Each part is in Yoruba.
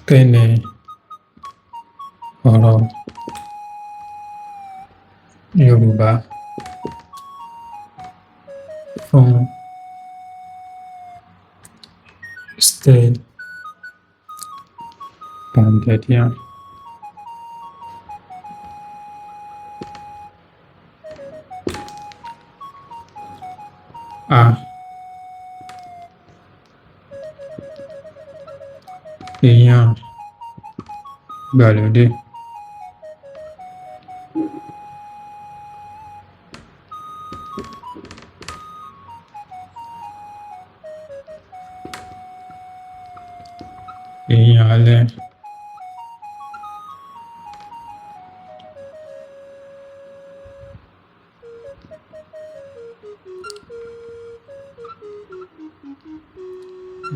Kí ni ọ̀rọ̀ Yorùbá fún style Pangadian? A. Iyán ìgbàlódé. Iyán alẹ́.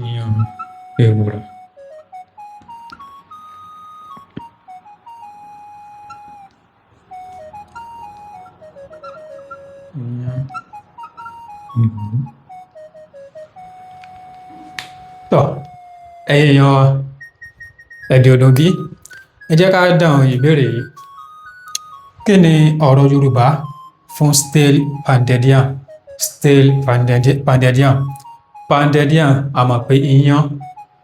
Iyán ewùrà. Iyán ìlú. Tọ́ ẹ̀yin èèyàn wa ẹ̀dẹ̀ òdògí ẹ jẹ́ ká dáhùn ìbéèrè yìí. Kí ni ọ̀rọ̀ Yorùbá fún style Pangadian? Style Pangadian. Pangadian a mọ̀ pé iyán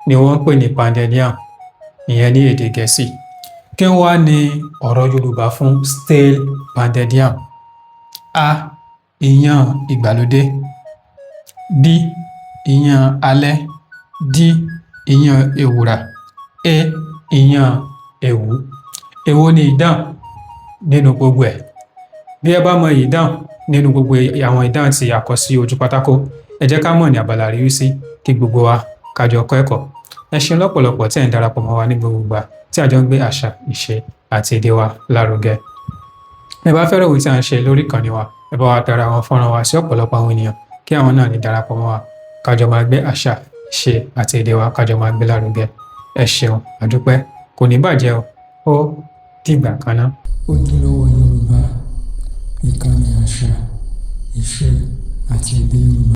ni wọ́n ń pè ní Pangadian, ìyẹn ní èdè Gẹ̀ẹ́sì. Kí wá ni ọ̀rọ̀ Yorùbá fún style Pangadian? A. Iyán ìgbàlódé. B. Iyán alẹ́. D. Iyán ewùrà. E. Iyán ẹ̀wù. Èwo ni ìdáhùn nínú gbogbo ẹ̀? Bí ẹ bá mọ ìdáhùn nínú gbogbo àwọn ìdáhùn tí a kọ sí ojú pátákó, ẹ jẹ́ ká mọ̀ ní abala ìrísí kí gbogbo wa ká jọ kọ́ ẹ̀kọ́. Ẹ ṣeun lọ́pọ̀lọpọ̀ tí ẹ̀ ń darapọ̀ mọ́ wa ní gbogbo ìgbà tí a jọ ń gbé àṣà, ìṣe àti èdè wa lárugẹ. Ẹ bá fẹ́ràn ohun tí a ń ṣe lórí ìkànnì wa, ẹ bá wa dára àwọn fọ́nrán wa sí ọ̀pọ̀lọpọ̀ àwọn ènìyàn kí àwọn náà lè darapọ̀ mọ́ wa ká jọ máa gbé àṣà, ìṣe àti èdè wa ká jọ máa gbé lárugẹ. Ẹ ṣeun, àdúpẹ́, kò ní bàjẹ́ o. Ó dìgbà kan náà. Ojúlówó Yorùbá, ìkànnì àṣà, ìṣe àti èdè Yorùbá.